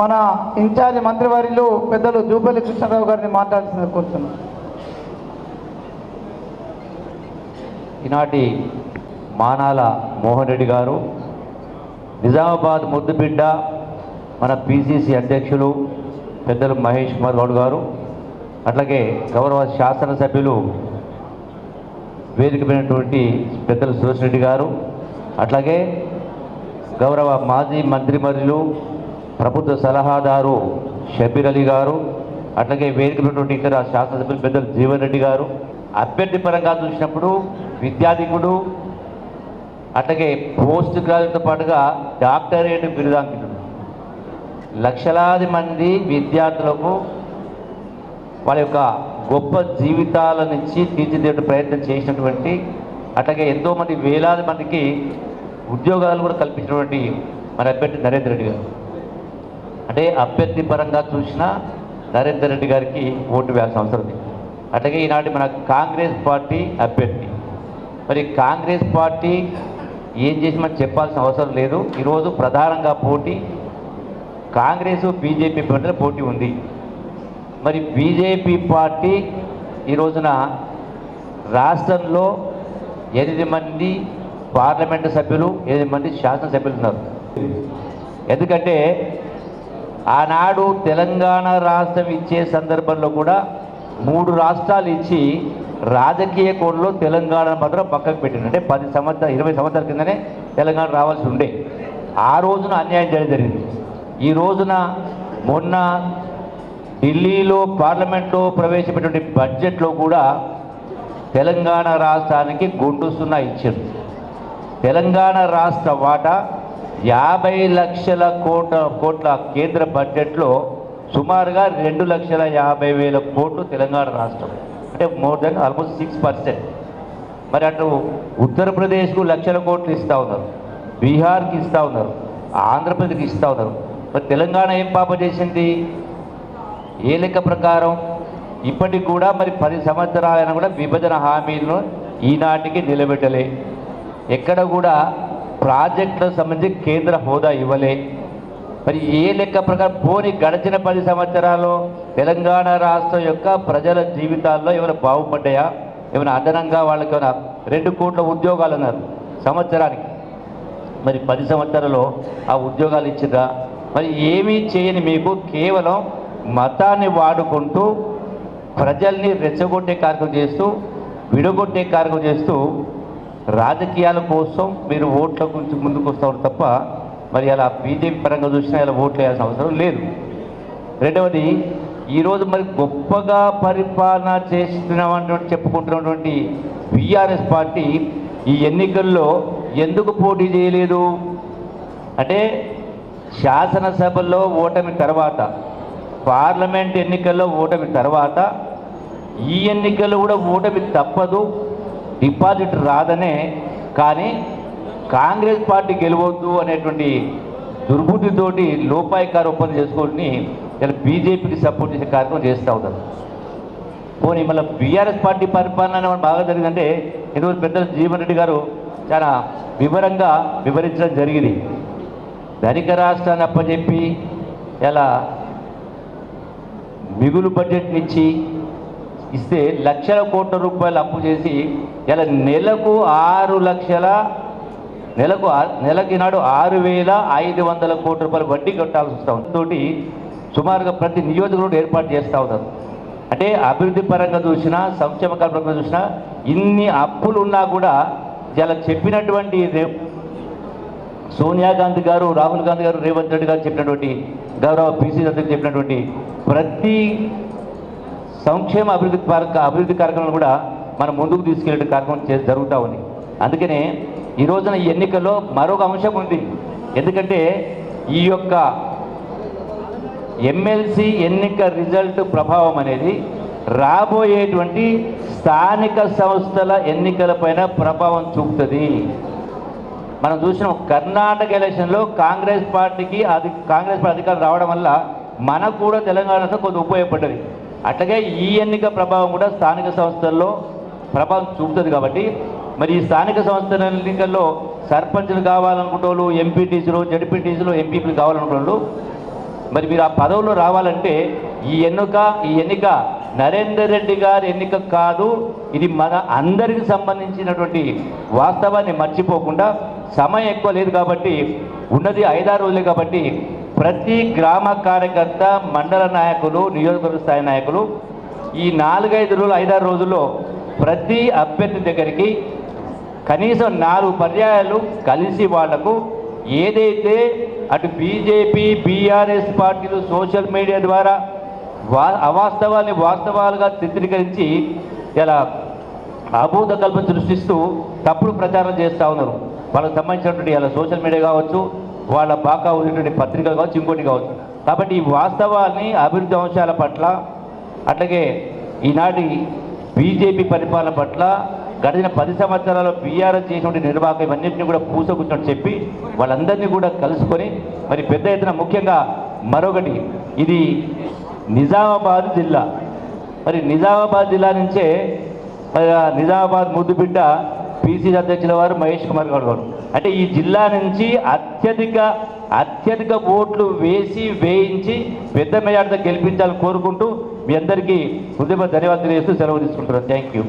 మన ఇన్ఛార్జ్ మంత్రివర్యులు పెద్దలు జూపల్లి కృష్ణారావు గారిని మాట్లాడాల్సిన కోరుతున్నాను. ఈనాటి మానాల మోహన్ రెడ్డి గారు, నిజామాబాద్ ముద్దుబిడ్డ మన పిసిసి అధ్యక్షులు పెద్దలు మహేష్ కుమార్ గౌడ్ గారు, అట్లాగే గౌరవ శాసనసభ్యులు వేదికమైనటువంటి పెద్దలు సురేష్ రెడ్డి గారు, అట్లాగే గౌరవ మాజీ మంత్రివర్యులు ప్రభుత్వ సలహాదారు షబీర్ అలీ గారు, అట్లాగే వేదికమైనటువంటి ఇతర శాసనసభ్యులు పెద్దలు జీవన్ రెడ్డి గారు, అభ్యర్థి పరంగా చూసినప్పుడు విద్యాధికుడు, అట్లాగే పోస్ట్ గ్రాడ్యుయేట్తో పాటుగా డాక్టరేట్ బిరుదాంకితుడు, లక్షలాది మంది విద్యార్థులకు వాళ్ళ యొక్క గొప్ప జీవితాల నుంచి తీర్చిదిద్దే ప్రయత్నం చేసినటువంటి, అట్లాగే ఎంతోమంది వేలాది మందికి ఉద్యోగాలు కూడా కల్పించినటువంటి మన అభ్యర్థి నరేందర్ రెడ్డి గారు. అంటే అభ్యర్థి పరంగా చూసినా నరేందర్ రెడ్డి గారికి ఓటు వేయాల్సిన అవసరం ఉంది. అట్లాగే ఈనాటి మన కాంగ్రెస్ పార్టీ అభ్యర్థి, మరి కాంగ్రెస్ పార్టీ ఏం చేసి మనం చెప్పాల్సిన అవసరం లేదు. ఈరోజు ప్రధానంగా పోటీ కాంగ్రెస్ బీజేపీ మధ్య పోటీ ఉంది. మరి బీజేపీ పార్టీ ఈ రోజున రాష్ట్రంలో 8 మంది పార్లమెంటు సభ్యులు, 8 మంది శాసనసభ్యులు ఉన్నారు. ఎందుకంటే ఆనాడు తెలంగాణ రాష్ట్రం ఇచ్చే సందర్భంలో కూడా 3 రాష్ట్రాలు ఇచ్చి రాజకీయ కోణంలో తెలంగాణ మాత్రం పక్కకు పెట్టింది. అంటే 20 సంవత్సరాల కిందనే తెలంగాణ రావాల్సి ఉండే. ఆ రోజున అన్యాయం చేయడం జరిగింది. ఈ రోజున మొన్న ఢిల్లీలో పార్లమెంట్లో ప్రవేశపెట్టిన బడ్జెట్లో కూడా తెలంగాణ రాష్ట్రానికి గుండు సున్నా ఇచ్చారు. తెలంగాణ రాష్ట్ర వాటా 50 లక్షల కోట్ల కేంద్ర బడ్జెట్లో సుమారుగా 2,50,000 కోట్లు తెలంగాణ రాష్ట్రం, అంటే మోర్ దెన్ ఆల్మోస్ట్ 6%. మరి అటు ఉత్తరప్రదేశ్కు లక్షల కోట్లు ఇస్తూ ఉన్నారు, బీహార్కి ఇస్తూ ఉన్నారు, ఆంధ్రప్రదేశ్కి ఇస్తూ ఉన్నారు. మరి తెలంగాణ ఏం పాప చేసింది? ఏ లెక్క ప్రకారం ఇప్పటికి కూడా మరి 10 సంవత్సరాలైనా కూడా విభజన హామీలను ఈనాటికి నిలబెట్టలే. ఎక్కడ కూడా ప్రాజెక్టులకు సంబంధించి కేంద్ర హోదా ఇవ్వలే. మరి ఏ లెక్క ప్రకారం పోని గడిచిన 10 సంవత్సరాల్లో తెలంగాణ రాష్ట్రం యొక్క ప్రజల జీవితాల్లో ఏమైనా బాగుపడ్డాయా? ఏమైనా అదనంగా వాళ్ళకి ఏమైనా 2 కోట్ల ఉద్యోగాలు అన్నారు సంవత్సరానికి. మరి 10 సంవత్సరాల్లో ఆ ఉద్యోగాలు ఇచ్చిరా? మరి ఏమీ చేయని మీకు కేవలం మతాన్ని వాడుకుంటూ ప్రజల్ని రెచ్చగొట్టే కార్యక్రమం చేస్తూ, విడగొట్టే కార్యక్రమం చేస్తూ రాజకీయాల కోసం మీరు ఓట్ల గురించి ముందుకు వస్తారు తప్ప మరి అలా బీజేపీ పరంగా చూసినా ఇలా ఓట్లు వేయాల్సిన అవసరం లేదు. రెండవది, ఈరోజు మరి గొప్పగా పరిపాలన చేస్తున్నామన్నటువంటి చెప్పుకుంటున్నటువంటి బీఆర్ఎస్ పార్టీ ఈ ఎన్నికల్లో ఎందుకు పోటీ చేయలేదు అంటే, శాసనసభల్లో ఓటమి తర్వాత, పార్లమెంట్ ఎన్నికల్లో ఓటమి తర్వాత, ఈ ఎన్నికల్లో కూడా ఓటమి తప్పదు, డిపాజిట్ రాదనే. కానీ కాంగ్రెస్ పార్టీ గెలవద్దు అనేటువంటి దుర్బుద్ధితోటి లోపాయికార ఒప్పందం చేసుకొని ఇలా బీజేపీకి సపోర్ట్ చేసే కార్యక్రమం చేస్తూ ఉన్నారు. పోనీ మళ్ళీ బీఆర్ఎస్ పార్టీ పరిపాలన బాగా జరిగిందంటే ఈరోజు పెద్దలు జీవన్ రెడ్డి గారు చాలా వివరంగా వివరించడం జరిగింది. ధనిక రాష్ట్రాన్ని అప్పచెప్పి ఇలా మిగులు బడ్జెట్ని ఇచ్చి ఇస్తే లక్షల కోట్ల రూపాయలు అప్పు చేసి ఇలా నెలకు 6 లక్షల నెలకి నాడు 6,500 కోట్ల రూపాయలు వడ్డీ కట్టాల్సి వస్తూ తోటి సుమారుగా ప్రతి నియోజకవర్గం ఏర్పాటు చేస్తూ ఉన్నారు. అంటే అభివృద్ధి పరంగా చూసినా, సంక్షేమ పరంగా చూసినా ఇన్ని అప్పులు ఉన్నా కూడా ఇలా చెప్పినటువంటి సోనియా గాంధీ గారు, రాహుల్ గాంధీ గారు, రేవంత్ రెడ్డి గారు చెప్పినటువంటి, గౌరవ పిసిసి అధ్యక్షులు చెప్పినటువంటి ప్రతి సంక్షేమ అభివృద్ధి కార్యక్రమాలు కూడా మనం ముందుకు తీసుకెళ్లే కార్యక్రమం జరుగుతూ ఉంది. అందుకనే ఈ రోజున ఈ ఎన్నికల్లో మరొక అంశం ఉంది. ఎందుకంటే ఈ యొక్క ఎమ్మెల్సీ ఎన్నిక రిజల్ట్ ప్రభావం అనేది రాబోయేటువంటి స్థానిక సంస్థల ఎన్నికలపైన ప్రభావం చూపుతుంది. మనం చూసినాం కర్ణాటక ఎలక్షన్లో కాంగ్రెస్ పార్టీ అధికారం రావడం వల్ల మనకు కూడా తెలంగాణలో కొంత ఉపయోగపడ్డది. అట్లాగే ఈ ఎన్నిక ప్రభావం కూడా స్థానిక సంస్థల్లో ప్రభావం చూపుతుంది. కాబట్టి మరి ఈ స్థానిక సంస్థల ఎన్నికల్లో సర్పంచులు కావాలనుకుంటూ, ఎంపీటీసీలు, జడ్పీటీసీలు, ఎంపీపీలు కావాలనుకుంటూ మరి మీరు ఆ పదవుల్లో రావాలంటే ఈ ఎన్నిక నరేందర్ రెడ్డి గారి ఎన్నిక కాదు, ఇది మన అందరికి సంబంధించినటువంటి వాస్తవాన్ని మర్చిపోకుండా సమయం ఎక్కువ లేదు కాబట్టి ఉన్నది 5-6 రోజులే కాబట్టి ప్రతి గ్రామ కార్యకర్త, మండల నాయకులు, నియోజకవర్గ స్థాయి నాయకులు ఈ 4-5 రోజులు 5-6 రోజుల్లో ప్రతి అభ్యర్థి దగ్గరికి కనీసం 4 పర్యాయాలు కలిసి వాళ్లకు ఏదైతే అటు బీజేపీ, బీఆర్ఎస్ పార్టీలు సోషల్ మీడియా ద్వారా అవాస్తవాన్ని వాస్తవాలుగా చిత్రీకరించి ఇలా అభూత కల్పన సృష్టిస్తూ తప్పుడు ప్రచారం చేస్తూ ఉన్నారు. వాళ్ళకి సంబంధించినటువంటి ఇలా సోషల్ మీడియా కావచ్చు, వాళ్ళ బాగా ఉన్నటువంటి పత్రికలు కావచ్చు, ఇంకోటి కావచ్చు. కాబట్టి ఈ వాస్తవాల్ని, అభివృద్ధి అంశాల పట్ల, అట్లాగే ఈనాటి బీజేపీ పరిపాలన పట్ల, గడిచిన 10 సంవత్సరాల్లో బీఆర్ఎస్ చేసినటువంటి నిర్వాహకం ఇవన్నింటినీ కూడా పూసకూర్చొని చెప్పి వాళ్ళందరినీ కూడా కలుసుకొని మరి పెద్ద ఎత్తున, ముఖ్యంగా మరొకటి, ఇది నిజామాబాద్ జిల్లా. మరి నిజామాబాద్ జిల్లా నుంచే నిజామాబాద్ ముద్దుబిడ్డ పిసిసి అధ్యక్షుల వారు మహేష్ కుమార్ గౌడ్ గారు. అంటే ఈ జిల్లా నుంచి అత్యధిక ఓట్లు వేయించి పెద్ద మెజార్టీతో గెలిపించాలని కోరుకుంటూ మీ అందరికీ హృదయపూర్వక ధన్యవాదాలు తెలియజేస్తూ సెలవు తీసుకుంటున్నాను. Thank you.